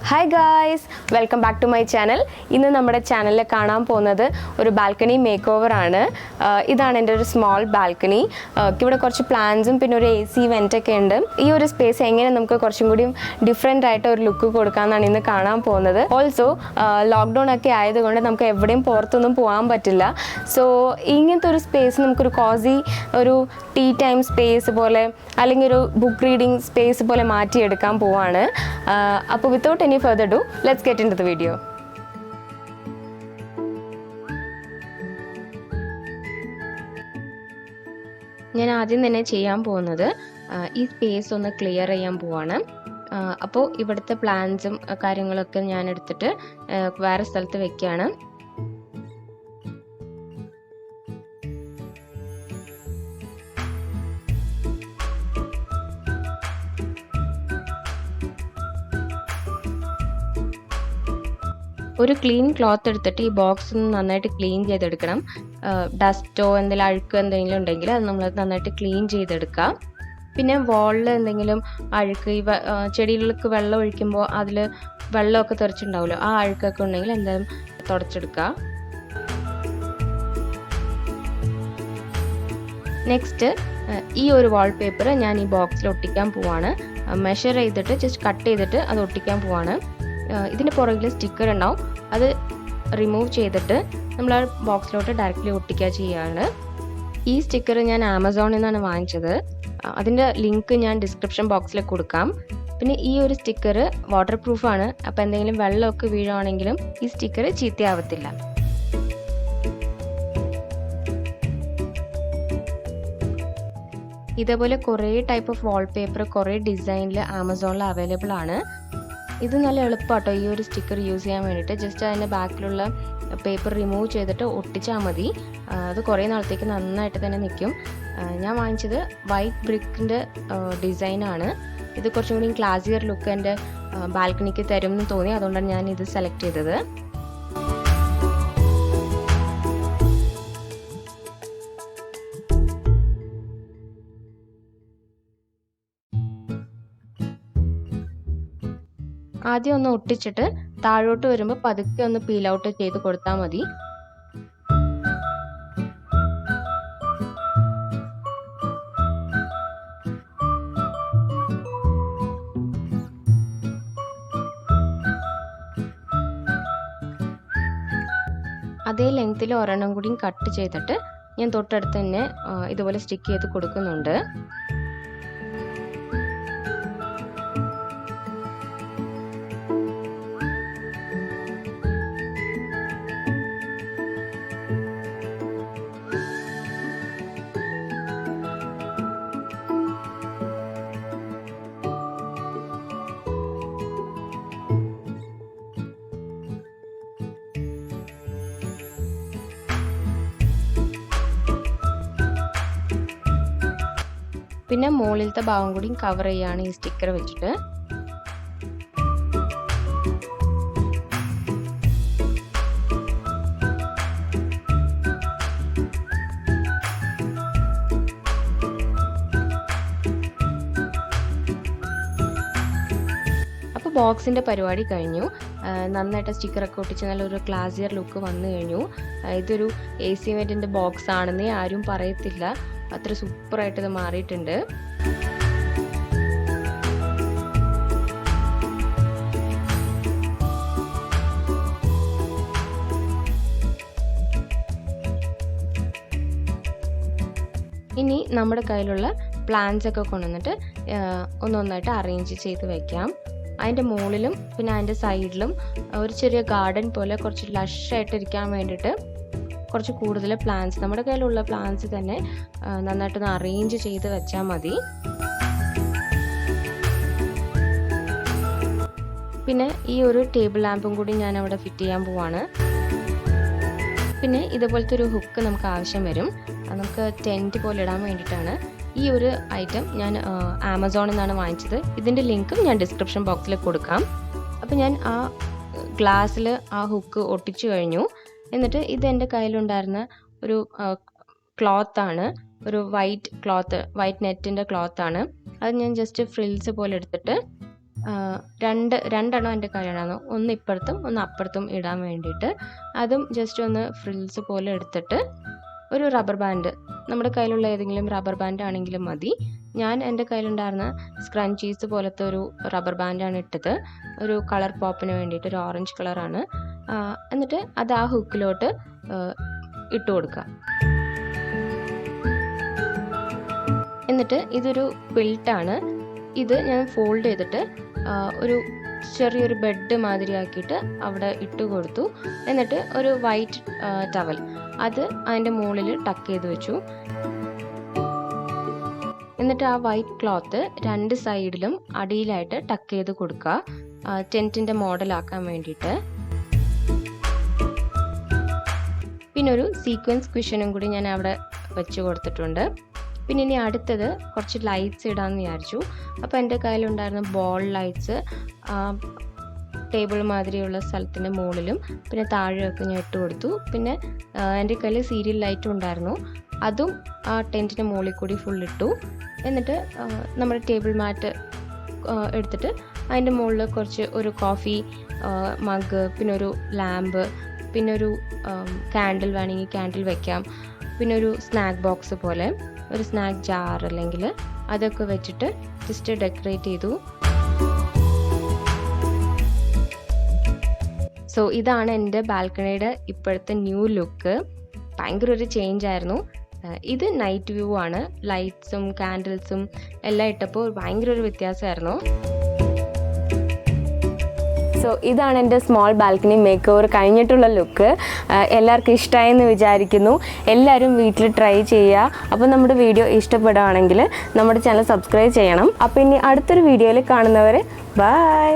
Hi guys, welcome back to my channel. ഇന്ന് നമ്മുടെ ചാനലിൽ കാണാൻ പോകുന്നത് ഒരു ബാൽക്കണി മേക്ക് ഓവർ ആണ്. ഇതാണ് എൻ്റെ ഒരു സ്മോൾ ബാൽക്കണി. ഇവിടെ കുറച്ച് പ്ലാന്റ്സും പിന്നെ ഒരു AC വെന്റ് ഒക്കെ ഉണ്ട്. ഈ ഒരു സ്പേസ് എങ്ങനെ നമുക്ക് കുറച്ചും കൂടി ഡിഫറെൻ്റ് ആയിട്ട് ഒരു ലുക്ക് കൊടുക്കാമെന്നാണ് ഇന്ന് കാണാൻ പോകുന്നത്. ഓൾസോ ലോക്ക്ഡൗൺ ഒക്കെ ആയതുകൊണ്ട് നമുക്ക് എവിടെയും പുറത്തൊന്നും പോകാൻ പറ്റില്ല. സോ ഇങ്ങനത്തെ ഒരു സ്പേസ് നമുക്കൊരു കോസി ഒരു ടീ ടൈം സ്പേസ് പോലെ അല്ലെങ്കിൽ ഒരു ബുക്ക് റീഡിംഗ് സ്പേസ് പോലെ മാറ്റിയെടുക്കാൻ പോവാണ്. അപ്പോൾ without any further ado, let's get into the video. ഞാൻ ആദ്യം തന്നെ ചെയ്യാൻ പോകുന്നത് ഈ സ്പേസ് ഒന്ന് ക്ലിയർ ചെയ്യാൻ പോവാണ്. അപ്പോൾ ഇവിടുത്തെ പ്ലാന്റ്സും കാര്യങ്ങളൊക്കെ ഞാൻ എടുത്തിട്ട് വേറെ സ്ഥലത്ത് വെക്കുകയാണ്. ഒരു ക്ലീൻ ക്ലോത്ത് എടുത്തിട്ട് ഈ ബോക്സ് ഒന്ന് നന്നായിട്ട് ക്ലീൻ ചെയ്തെടുക്കണം. ഡസ്റ്റോ എന്തെങ്കിലും അഴുക്ക് എന്തെങ്കിലും ഉണ്ടെങ്കിൽ അത് നമ്മൾ നന്നായിട്ട് ക്ലീൻ ചെയ്തെടുക്കുക. പിന്നെ വാളിൽ എന്തെങ്കിലും അഴുക്ക് ഈ ചെടികൾക്ക് വെള്ളം ഒഴിക്കുമ്പോൾ അതിൽ വെള്ളമൊക്കെ തെറിച്ചിട്ടുണ്ടാവുമല്ലോ, ആ അഴുക്കൊക്കെ ഉണ്ടെങ്കിൽ എന്തായാലും തുടച്ചെടുക്കുക. നെക്സ്റ്റ് ഈ ഒരു വാൾപേപ്പർ ഞാൻ ഈ ബോക്സിൽ ഒട്ടിക്കാൻ പോവാണ്. മെഷർ ചെയ്തിട്ട് ജസ്റ്റ് കട്ട് ചെയ്തിട്ട് അത് ഒട്ടിക്കാൻ പോവാണ്. ഇതിൻ്റെ പുറകിൽ സ്റ്റിക്കർ ഉണ്ടാവും, അത് റിമൂവ് ചെയ്തിട്ട് നമ്മൾ ആ ബോക്സിലോട്ട് ഡയറക്റ്റ്ലി ഒട്ടിക്കുക ചെയ്യുകയാണ്. ഈ സ്റ്റിക്കർ ഞാൻ ആമസോണിൽ നിന്നാണ് വാങ്ങിച്ചത്. അതിൻ്റെ ലിങ്ക് ഞാൻ ഡിസ്ക്രിപ്ഷൻ ബോക്സിൽ കൊടുക്കാം. പിന്നെ ഈ ഒരു സ്റ്റിക്കർ വാട്ടർ പ്രൂഫാണ്. അപ്പോൾ എന്തെങ്കിലും വെള്ളമൊക്കെ വീഴുവാണെങ്കിലും ഈ സ്റ്റിക്കർ ചീത്തയാവത്തില്ല. ഇതേപോലെ കുറേ ടൈപ്പ് ഓഫ് വാൾപേപ്പർ കുറേ ഡിസൈനിൽ ആമസോണിൽ അവൈലബിൾ ആണ്. ഇത് നല്ല എളുപ്പമാട്ടോ ഈ ഒരു സ്റ്റിക്കർ യൂസ് ചെയ്യാൻ വേണ്ടിയിട്ട്. ജസ്റ്റ് അതിൻ്റെ ബാക്കിലുള്ള പേപ്പർ റിമൂവ് ചെയ്തിട്ട് ഒട്ടിച്ചാൽ മതി. അത് കുറേ നാളത്തേക്ക് നന്നായിട്ട് തന്നെ നിൽക്കും. ഞാൻ വാങ്ങിച്ചത് വൈറ്റ് ബ്രിക്കിൻ്റെ ഡിസൈനാണ്. ഇത് കുറച്ചും കൂടി ക്ലാസിയർ ലുക്ക് എൻ്റെ ബാൽക്കണിക്ക് തരും എന്ന് തോന്നി, അതുകൊണ്ടാണ് ഞാൻ ഇത് സെലക്ട് ചെയ്തത്. ആദ്യം ഒന്ന് ഒട്ടിച്ചിട്ട് താഴോട്ട് വരുമ്പോൾ പതുക്കെ ഒന്ന് പീൽ ഔട്ട് ചെയ്ത് കൊടുത്താൽ മതി. അതേ ലെങ്ത്തിൽ ഒരെണ്ണം കൂടി കട്ട് ചെയ്തിട്ട് ഞാൻ തൊട്ടടുത്ത് തന്നെ ഇതുപോലെ സ്റ്റിക്ക് ചെയ്ത് കൊടുക്കുന്നുണ്ട്. പിന്നെ മുകളിലത്തെ ഭാഗം കൂടി കവർ ചെയ്യാണ് ഈ സ്റ്റിക്കർ വെച്ചിട്ട്. അപ്പോൾ ബോക്സിൻ്റെ പരിപാടി കഴിഞ്ഞു. നന്നായിട്ട് സ്റ്റിക്കറൊക്കെ ഒട്ടിച്ച് നല്ലൊരു ക്ലാസിയർ ലുക്ക് വന്നു കഴിഞ്ഞു. ഇതൊരു AC വെന്റിൻ്റെ ബോക്സ് ആണെന്നേ ആരും പറയത്തില്ല, അത്ര സൂപ്പറായിട്ട് ഇത് മാറിയിട്ടുണ്ട്. ഇനി നമ്മുടെ കയ്യിലുള്ള പ്ലാന്റ്സ് ഒക്കെ കൊണ്ടുവന്നിട്ട് ഒന്നൊന്നായിട്ട് അറേഞ്ച് ചെയ്ത് വെക്കാം. അതിൻ്റെ മുകളിലും പിന്നെ അതിൻ്റെ സൈഡിലും ഒരു ചെറിയ ഗാർഡൻ പോലെ കുറച്ച് ലഷായിട്ട് ഇരിക്കാൻ വേണ്ടിയിട്ട് കുറച്ച് കൂടുതൽ പ്ലാന്റ്സ് നമ്മുടെ കയ്യിലുള്ള പ്ലാന്റ്സ് തന്നെ നന്നായിട്ടൊന്ന് അറേഞ്ച് ചെയ്ത് വെച്ചാൽ മതി. പിന്നെ ഈ ഒരു ടേബിൾ ലാമ്പും കൂടി ഞാൻ അവിടെ ഫിറ്റ് ചെയ്യാൻ പോവാണ്. പിന്നെ ഇതുപോലത്തെ ഒരു ഹുക്ക് നമുക്ക് ആവശ്യം വരും. നമുക്ക് ടെൻറ്റ് പോലെ ഇടാൻ വേണ്ടിയിട്ടാണ്. ഈ ഒരു ഐറ്റം ഞാൻ ആമസോണിൽ നിന്നാണ് വാങ്ങിച്ചത്. ഇതിൻ്റെ ലിങ്കും ഞാൻ ഡിസ്ക്രിപ്ഷൻ ബോക്സിൽ കൊടുക്കാം. അപ്പോൾ ഞാൻ ആ ഗ്ലാസ്സിൽ ആ ഹുക്ക് ഒട്ടിച്ചു കഴിഞ്ഞു. എന്നിട്ട് ഇത് എൻ്റെ കയ്യിലുണ്ടായിരുന്ന ഒരു ക്ലോത്താണ്, ഒരു വൈറ്റ് നെറ്റിൻ്റെ ക്ലോത്താണ്. അത് ഞാൻ ജസ്റ്റ് ഫ്രിൽസ് പോലെ എടുത്തിട്ട് രണ്ടെണ്ണം എൻ്റെ കയ്യിലുണ്ടായിരുന്നു. ഒന്ന് ഇപ്പുറത്തും ഒന്ന് അപ്പുറത്തും ഇടാൻ വേണ്ടിയിട്ട്. അതും ജസ്റ്റ് ഒന്ന് ഫ്രിൽസ് പോലെ എടുത്തിട്ട് ഒരു റബ്ബർ ബാൻഡ്, നമ്മുടെ കയ്യിലുള്ള ഏതെങ്കിലും റബ്ബർ ബാൻഡ് ആണെങ്കിലും മതി. ഞാൻ എൻ്റെ കയ്യിലുണ്ടായിരുന്ന സ്ക്രഞ്ചീസ് പോലത്തെ ഒരു റബ്ബർ ബാൻഡാണ് ഇട്ടത്, ഒരു കളർ പോപ്പിന് വേണ്ടിയിട്ട്. ഒരു ഓറഞ്ച് കളറാണ്. എന്നിട്ട് അത് ആ ഹുക്കിലോട്ട് ഇട്ട് കൊടുക്കുക. എന്നിട്ട് ഇതൊരു ക്വിൽട്ടാണ്. ഇത് ഞാൻ ഫോൾഡ് ചെയ്തിട്ട് ഒരു ചെറിയൊരു ബെഡ് മാതിരിയാക്കിയിട്ട് അവിടെ ഇട്ട് കൊടുത്തു. എന്നിട്ട് ഒരു വൈറ്റ് ടവൽ അത് അതിൻ്റെ മുകളിൽ ടക്ക് ചെയ്ത് വെച്ചു. എന്നിട്ട് ആ വൈറ്റ് ക്ലോത്ത് 2 സൈഡിലും അടിയിലായിട്ട് ടക്ക് ചെയ്ത് കൊടുക്കുക, ടെൻറ്റിൻ്റെ മോഡലാക്കാൻ വേണ്ടിയിട്ട്. പിന്നെ ഒരു സീക്വൻസ് കുഷനും കൂടി ഞാൻ അവിടെ വെച്ച് കൊടുത്തിട്ടുണ്ട്. പിന്നെ ഇനി അടുത്തത് കുറച്ച് ലൈറ്റ്സ് ഇടാമെന്ന് വിചാരിച്ചു. അപ്പോൾ എൻ്റെ കയ്യിലുണ്ടായിരുന്ന ബോൾ ലൈറ്റ്സ് ടേബിൾ മാതിരിയുള്ള സ്ഥലത്തിൻ്റെ മുകളിലും പിന്നെ താഴെയൊക്കെ ഞാൻ ഇട്ട് കൊടുത്തു. പിന്നെ എൻ്റെ കയ്യിൽ സീരിയൽ ലൈറ്റും ഉണ്ടായിരുന്നു, അതും ആ ടെൻറ്റിൻ്റെ മുകളിൽ കൂടി ഫുൾ ഇട്ടു. എന്നിട്ട് നമ്മുടെ ടേബിൾ മാറ്റ് എടുത്തിട്ട് അതിൻ്റെ മുകളിൽ കുറച്ച് ഒരു കോഫി മഗ്, പിന്നെ ഒരു ലാമ്പ്, പിന്നെ ഒരു കാൻഡിൽ വേണമെങ്കിൽ കാൻഡിൽ വയ്ക്കാം, പിന്നെ ഒരു സ്നാക്ക് ബോക്സ് പോലെ ഒരു സ്നാക്ക് ജാർ അല്ലെങ്കിൽ അതൊക്കെ വെച്ചിട്ട് ജസ്റ്റ് ഡെക്കറേറ്റ് ചെയ്തു. സോ ഇതാണ് എൻ്റെ ബാൽക്കണിയുടെ ഇപ്പോഴത്തെ ന്യൂ ലുക്ക്. ഭയങ്കര ഒരു ചേഞ്ച് ആയിരുന്നു. ഇത് നൈറ്റ് വ്യൂ ആണ്. ലൈറ്റ്സും കാൻഡിൽസും എല്ലാം ഇട്ടപ്പോൾ ഭയങ്കര ഒരു വ്യത്യാസമായിരുന്നു. സോ ഇതാണ് എൻ്റെ സ്മോൾ ബാൽക്കണി മേക്ക് ഓവർ കഴിഞ്ഞിട്ടുള്ള ലുക്ക്. എല്ലാവർക്കും ഇഷ്ടമായെന്ന് വിചാരിക്കുന്നു. എല്ലാവരും വീട്ടിൽ ട്രൈ ചെയ്യുക. അപ്പോൾ നമ്മുടെ വീഡിയോ ഇഷ്ടപ്പെടുകയാണെങ്കിൽ നമ്മുടെ ചാനൽ സബ്സ്ക്രൈബ് ചെയ്യണം. അപ്പോൾ ഇനി അടുത്തൊരു വീഡിയോയിൽ കാണുന്നവരെ ബൈ.